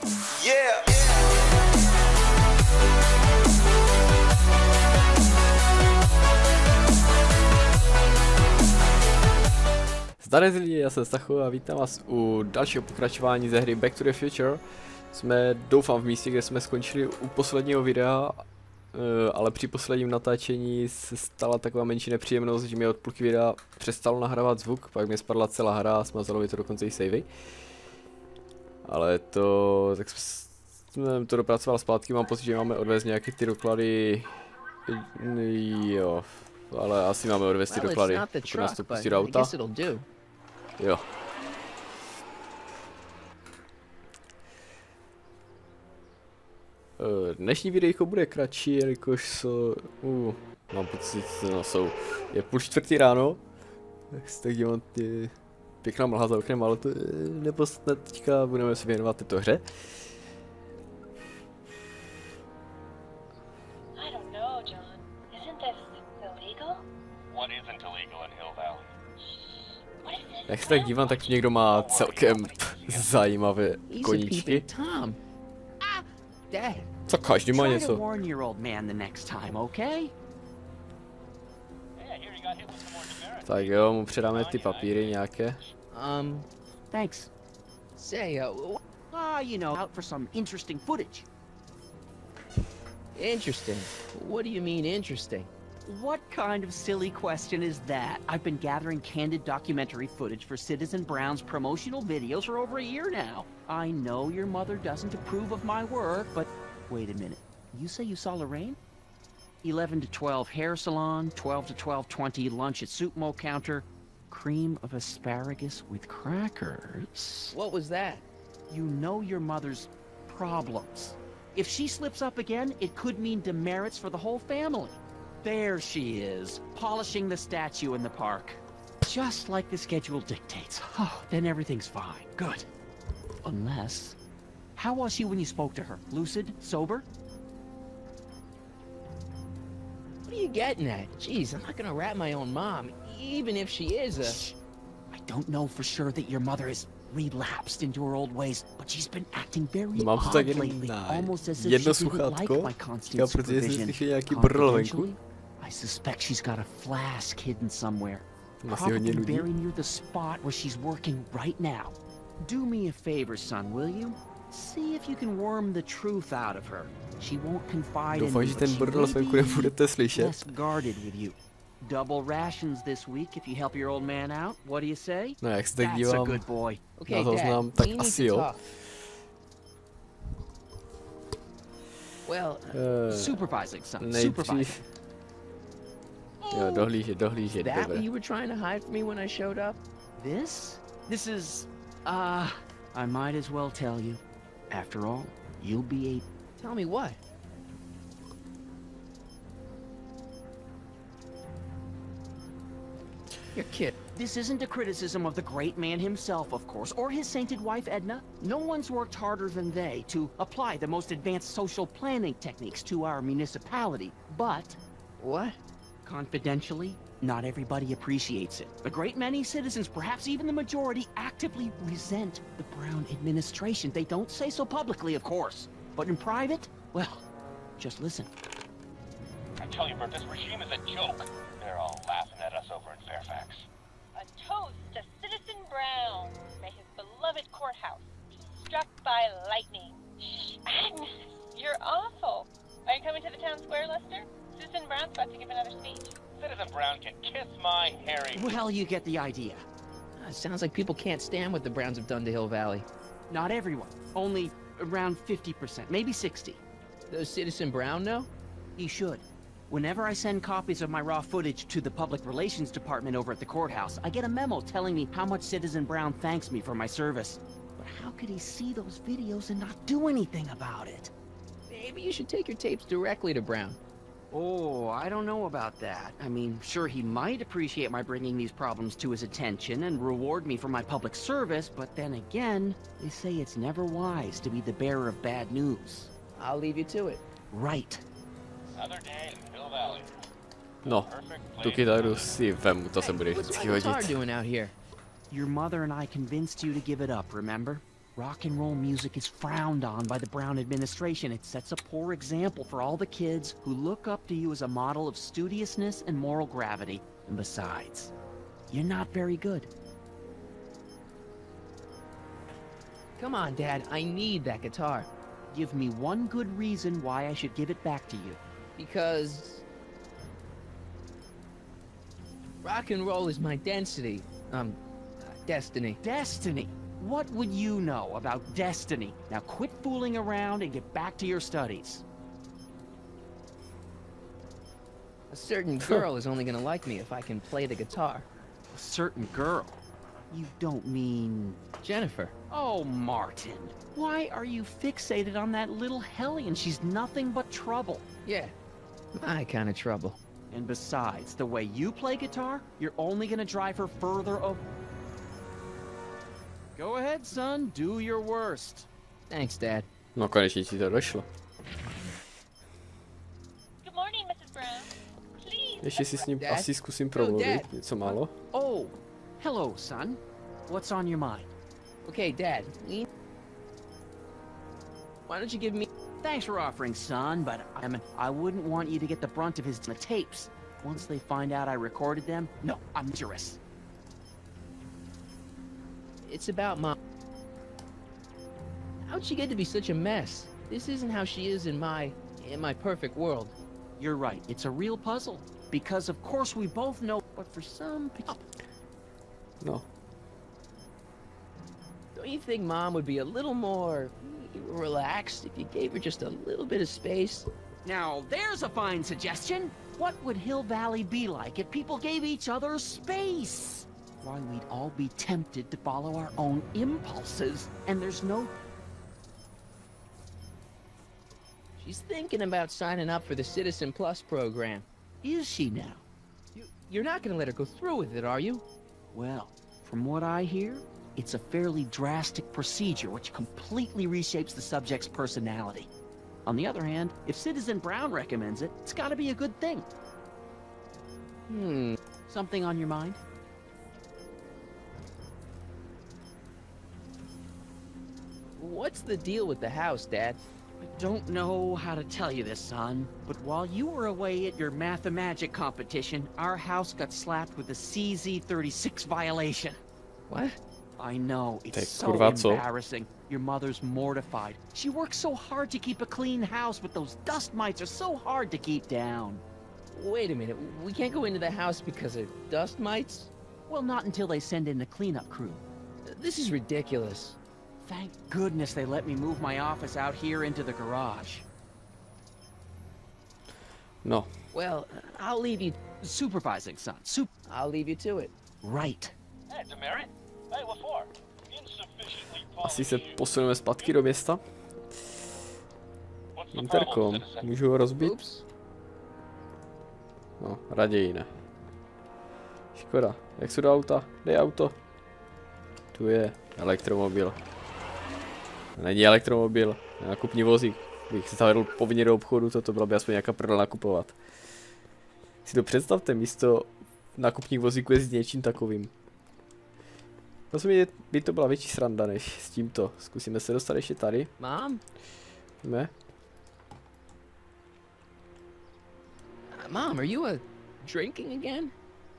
Yeah. Zdar lidi, já jsem Stachu a vítám vás u dalšího pokračování ze hry Back to the Future. Jsme, doufám, v místě, kde jsme skončili u posledního videa, ale při posledním natáčení se stala taková menší nepříjemnost, že mi od půlky videa přestalo nahrávat zvuk, pak mi spadla celá hra a smazalo mi to dokonce i savey. Ale to, tak jsem to dopracoval zpátky, mám pocit, že máme odvést nějaké ty doklady, jo, ale asi máme odvést ty doklady, pokud nás to pustí do auta. Jo. Dnešní videjko bude kratší, jelikož jsou, mám pocit, no je 3:30 ráno, tak dívám, je pěkná mlha za oknem, ale to nepodstatné, teďka budeme se věnovat této hře. Jak se tak dívám, tak někdo má celkem zajímavé koníčky. Co, každý má něco. Tak jo, mu předáme ty papíry nějaké. Thanks. Say, you know, out for some interesting footage. Interesting? What do you mean interesting? What kind of silly question is that? I've been gathering candid documentary footage for Citizen Brown's promotional videos for over a year now. I know your mother doesn't approve of my work, but wait a minute. You say you saw Lorraine? 11 to 12 hair salon, 12 to 12:20 lunch at soup mo counter, cream of asparagus with crackers. What was that? You know your mother's problems. If she slips up again, it could mean demerits for the whole family. There she is, polishing the statue in the park. Just like the schedule dictates. Oh, then everything's fine. Good. Unless... How was she when you spoke to her? Lucid? Sober? What are you getting at? Jeez, I'm not gonna rat my own mom, even if she is a... Shh. I don't know for sure that your mother is relapsed into her old ways, but she's been acting very odd lately, almost as if she didn't like my constant supervision. Confidentially, I suspect she's got a flask hidden somewhere, probably very near the spot where she's working right now. Do me a favor, son, will you? See if you can worm the truth out of her. She won't confide in you, but she may be less guarded with you. Double rations this week if you help your old man out. What do you say? No, jak se tak That's a good boy. Okay, Dad, tak asi jo. Well, supervising, son. Supervising. Jo, dohlížet, Is that what you were trying to hide from me when I showed up? This? This is, I might as well tell you. After all, you'll be a... Tell me what? Your kid. This isn't a criticism of the great man himself, of course, or his sainted wife, Edna. No one's worked harder than they to apply the most advanced social planning techniques to our municipality, but... What? Confidentially, not everybody appreciates it. A great many citizens, perhaps even the majority, actively resent the Brown administration. They don't say so publicly, of course. But in private, well, just listen. I tell you, Bert, this regime is a joke. They're all laughing at us over in Fairfax. A toast to Citizen Brown. May his beloved courthouse be struck by lightning. Shh, Agnes, you're awful. Are you coming to the town square, Lester? Citizen Brown's about to give another speech. Citizen Brown can kiss my hairy... Well, you get the idea. Sounds like people can't stand what the Browns have done to Hill Valley. Not everyone. Only around 50%, maybe 60. Does Citizen Brown know? He should. Whenever I send copies of my raw footage to the Public Relations Department over at the courthouse, I get a memo telling me how much Citizen Brown thanks me for my service. But how could he see those videos and not do anything about it? Maybe you should take your tapes directly to Brown. Oh, I don't know about that. I mean, sure, he might appreciate my bringing these problems to his attention and reward me for my public service, but then again, they say it's never wise to be the bearer of bad news. I'll leave you to it. Right. Another day in Hill Valley. No, tu kytaru si vemu, to se bude vždycky hodit. Your mother and I convinced you to give it up, remember? Rock and roll music is frowned on by the Brown administration. It sets a poor example for all the kids who look up to you as a model of studiousness and moral gravity. And besides, you're not very good. Come on, Dad. I need that guitar. Give me one good reason why I should give it back to you. Because... rock and roll is my density. Destiny. Destiny? What would you know about destiny? Now quit fooling around and get back to your studies. A certain girl is only gonna like me if I can play the guitar. A certain girl? You don't mean... Jennifer. Oh, Martin. Why are you fixated on that little hellion? She's nothing but trouble. Yeah, my kind of trouble. And besides, the way you play guitar, you're only gonna drive her further up. Go ahead, son. Do your worst. Thanks, Dad. No konečně ti to došlo. Good morning, Mrs. Brown. Please. Ještě si s ním Dad? asi zkusím promluvit, Dad. něco málo. Oh, hello, son. What's on your mind? Okay, Dad. Why don't you give me... Thanks for offering, son, but I wouldn't want you to get the brunt of his tapes. Once they find out I recorded them, no, I'm dangerous. It's about Mom. How'd she get to be such a mess? This isn't how she is in my perfect world. You're right, it's a real puzzle. Because of course we both know, but for some... No. Don't you think Mom would be a little more relaxed if you gave her just a little bit of space? Now, there's a fine suggestion. What would Hill Valley be like if people gave each other space? Why, we'd all be tempted to follow our own impulses, and there's no... She's thinking about signing up for the Citizen Plus program. Is she now? You're not gonna let her go through with it, are you? Well, from what I hear, it's a fairly drastic procedure which completely reshapes the subject's personality. On the other hand, if Citizen Brown recommends it, it's gotta be a good thing. Something on your mind? What's the deal with the house, Dad? I don't know how to tell you this, son, but while you were away at your Mathemagic competition, our house got slapped with a CZ36 violation. What? I know, it's Tak, so kurwa, co? embarrassing. Your mother's mortified. She works so hard to keep a clean house, but those dust mites are so hard to keep down. Wait a minute, we can't go into the house because of dust mites? Well, not until they send in the cleanup crew. This is ridiculous. Thank goodness they let me move my office out here into the garage. No. Well, I'll leave you... Supervising, son. I'll leave you to it. Right. Hey, demerit? Hey, what for? Insufficiently Asi se polished. posuneme zpátky do města. What's the Interkom. problem, citizen? Můžu ho rozbít? Oops. No, raději ne. Škoda. Jak jsou do auta? Dej auto. Tu je elektromobil. Není elektromobil. Nákupní vozík. Bych se zavedl povinně do obchodu, to bylo by aspoň nějaká prdel nakupovat. Si to představte, místo nákupních vozíků je s něčím takovým. Rozumím, by to byla větší sranda než s tímto. Zkusíme se dostat ještě tady. Mom? Jdeme. Mom, are you drinking again?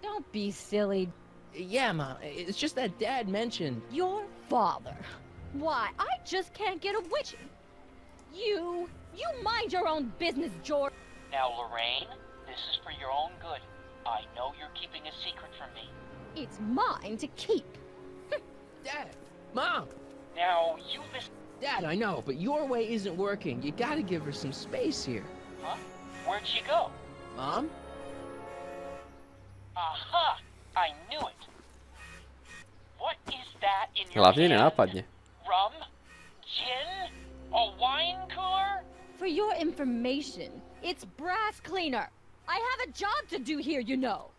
Don't be silly. Yeah, Mom. It's just that Dad mentioned... Your father. Why, I just can't get a witch. You mind your own business, George. Now, Lorraine, this is for your own good. I know you're keeping a secret from me. It's mine to keep. Dad! Mom! Now, you listen. Dad, I know, but your way isn't working. You gotta give her some space here. Huh? Where'd she go? Mom? Aha! I knew it. What is that in your Hlavně hand? nenápadně. Rum? Gin? A wine cooler? For your information, it's brass cleaner. I have a job to do here, you know.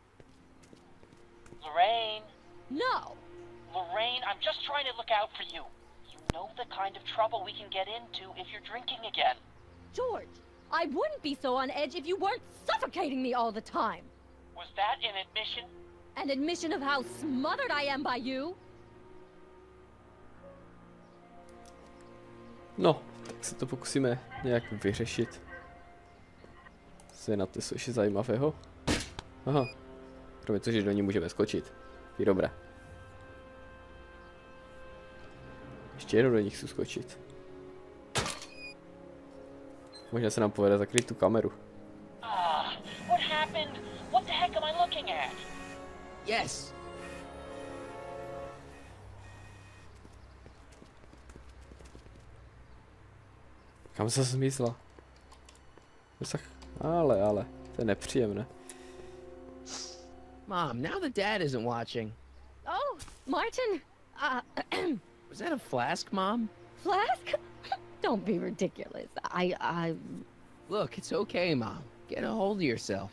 Lorraine? No. Lorraine, I'm just trying to look out for you. You know the kind of trouble we can get into if you're drinking again. George, I wouldn't be so on edge if you weren't suffocating me all the time. Was that an admission? An admission of how smothered I am by you. No, tak se to pokusíme nějak vyřešit. Co je na to ještě zajímavého? Aha. Kromě toho, že do ní můžeme skočit. Je dobré. Ještě jednou do nich chci skočit. Možná se nám povede zakryt tu kameru. What happened? What the heck am I looking at? Yes. Kam se zmizla? Ale, to je nepříjemné. Mom, now that Dad isn't watching. Oh, Martin. Was that a flask, Mom? Flask? Don't be ridiculous. Look, it's okay, Mom. Get a hold of yourself.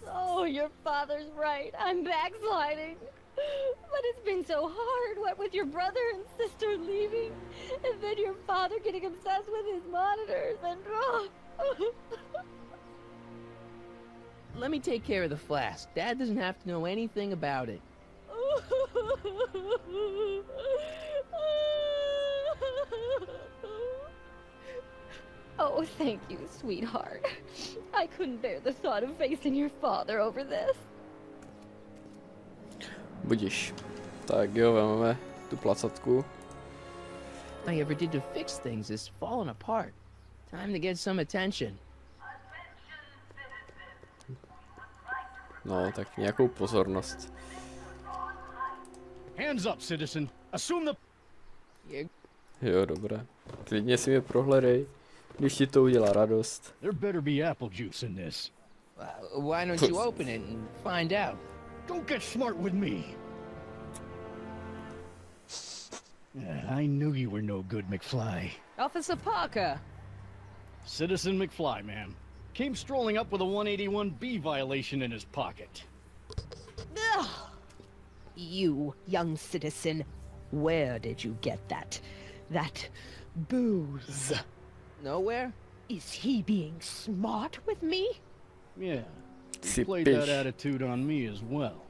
Oh, your father's right. I'm backsliding. But it's been so hard, what with your brother and sister leaving, and then your father getting obsessed with his monitors, and Let me take care of the flask. Dad doesn't have to know anything about it. Oh, thank you, sweetheart. I couldn't bear the thought of facing your father over this. Budiš. Tak jo, vezmeme tu placatku. All I ever did to fix things is falling apart. Time to get some attention. No, tak nějakou pozornost. Hands up, citizen. Assume the... Jo, dobré. Klidně si mě prohledej, když ti to udělá radost. There better be apple juice in this. Why don't you open it and find out? Don't get smart with me. I knew you were no good, McFly. Officer Parker. Citizen McFly, ma'am. Came strolling up with a 181B violation in his pocket. Ugh. You, young citizen, where did you get that booze? Nowhere? Is he being smart with me? Yeah, Si he played that piš. attitude on me as well.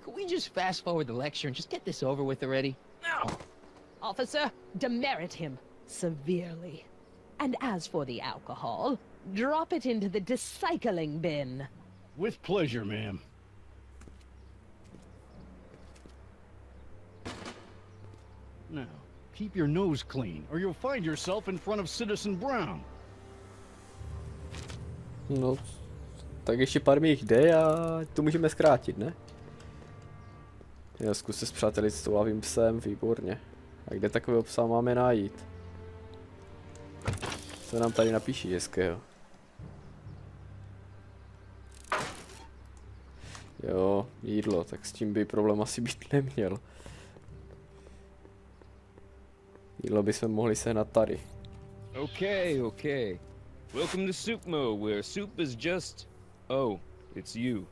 Could we just fast forward the lecture and just get this over with already? No. Officer, demerit him severely. And as for the alcohol, drop it into the recycling bin. With pleasure, ma'am. Now, keep your nose clean, or you'll find yourself in front of Citizen Brown. No, tak ještě pár mých jde a to můžeme zkrátit, ne? Jo, zkus se zpřátelit s toulavým psem, výborně. A kde takového psa máme najít? Co nám tady napíší hezkého? Jo, jídlo, tak s tím by problém asi být neměl. Jídlo bychom mohli sehnat tady. Okay. Welcome to Soup Mo, where soup is just... Oh, it's you.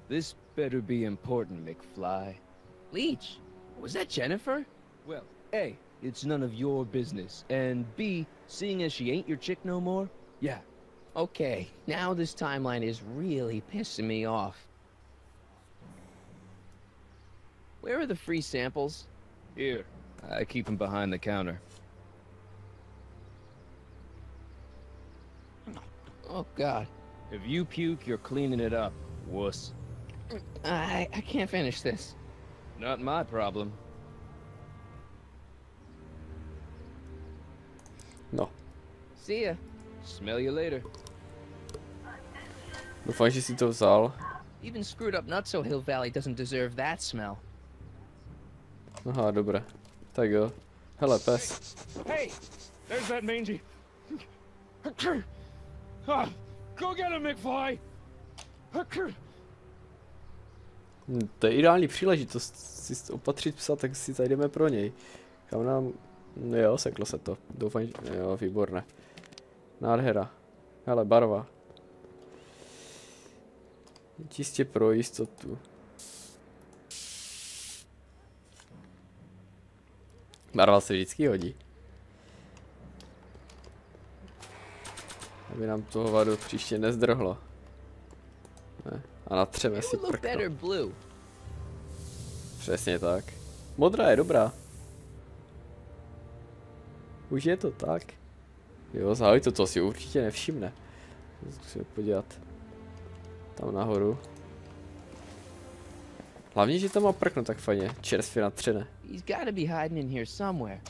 This better be important, McFly. Leech, was that Jennifer? Well, A, it's none of your business, and B, seeing as she ain't your chick no more, yeah. Okay, now this timeline is really pissing me off. Where are the free samples? Here, I keep them behind the counter. Oh, God. If you puke, you're cleaning it up, wuss. I can't finish this. Not my problem. No, See ya. Smell you later. doufám, že si to vzal. Even screwed up Nutso Hill Valley doesn't deserve that smell. Aha, dobré. Tak jo. Hele, pes. Hey, there's that mangy. Go get him, McFly. To je ideální příležitost si opatřit psa, tak si zajdeme pro něj. Kam nám... Jo, seklo se to. Doufám, že... Jo, výborné. Nádhera. Hele, barva. Čistě pro jistotu. Barva se vždycky hodí. Aby nám toho vadu příště nezdrhlo. Ne. A natřeme si It would look better prkno. blue. Přesně tak. Modrá je dobrá. Už je to tak. Jo, zahoj, to si určitě nevšimne. Zkusíme podívat tam nahoru. Hlavně, že tam má prkno tak fajně, čerstvě natřené. He's gotta be hiding in here somewhere.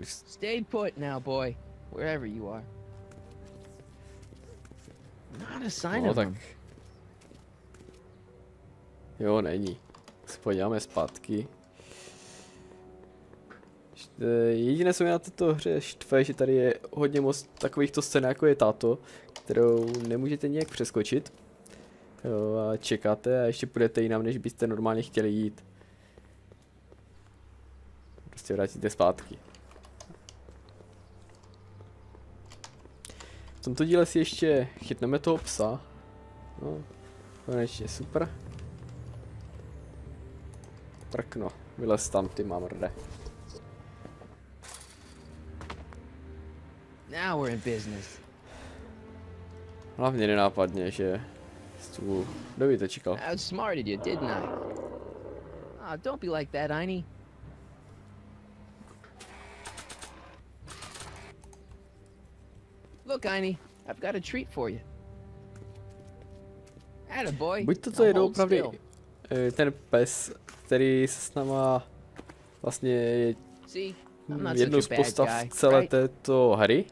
Stay put now, boy. Wherever you are. Not a sign No of tak. him. Jo, není. Se podíváme zpátky. Jediné, co mě na této hře štve, že tady je hodně moc takovýchto scén, jako je tato, kterou nemůžete nějak přeskočit. Jo, a čekáte a ještě půjdete jinam, než byste normálně chtěli jít. Prostě vrátíte zpátky. V tomto díle si ještě chytneme toho psa. No, konečně super. Prkno, vylez tam, ty mamrde. Now we're in business. Hlavně nenápadně, že kdo by to čekal? I outsmarted you, didn't I? Ah, don't be like that, Einie. Look, Einie, I've got a treat for you. Attaboy. Buď to je doopravdy ten pes, který se s náma vlastně je jednou z postav celé této hry,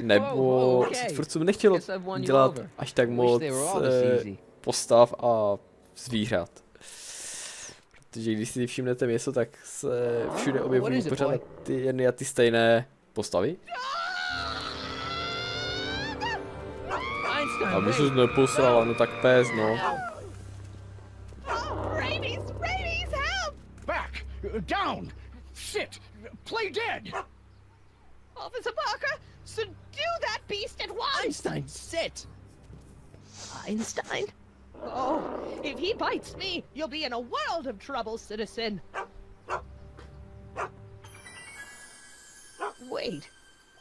nebo se tvůrcům nechtělo dělat až tak moc postav a zvířat. Protože když si všimnete město, tak se všude objevují pořád ty jedny a ty stejné postavy. A my se neposrala, no tak pes, no. Back! Down! Sit! Play dead! Officer Parker, subdue that beast at once! Einstein, sit! Einstein? Oh, if he bites me, you'll be in a world of trouble, citizen. Wait,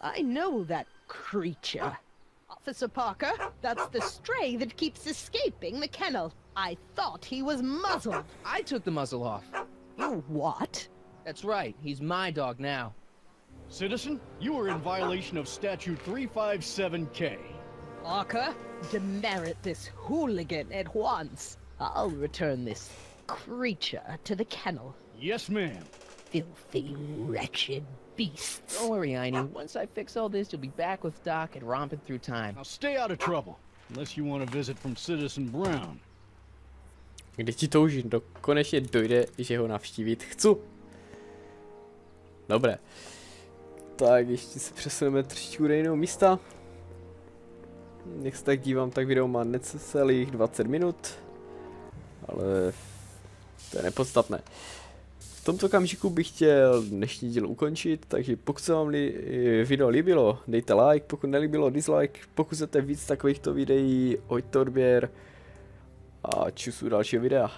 I know that creature. Officer Parker, that's the stray that keeps escaping the kennel. I thought he was muzzled. I took the muzzle off. You what? That's right, he's my dog now. Citizen, you are in violation of Statute 357K. Parker, demerit this hooligan at once. I'll return this creature to the kennel. Yes, ma'am. Filthy, wretched beasts. Don't worry, Einie. Once I fix all this, you'll be back with Doc and romping through time. Now stay out of trouble, unless you want a visit from Citizen Brown. Když ti touží, konečně dojde, že ho navštívit chci. Dobré. Tak ještě se přesuneme trošičku do jiného místa. Jak se tak dívám, tak video má necelých 20 minut. Ale to je nepodstatné. V tomto okamžiku bych chtěl dnešní díl ukončit, takže pokud se vám video líbilo, dejte like, pokud nelíbilo dislike, pokud chcete víc takovýchto videí, hoďte odběr a čus u dalšího videa.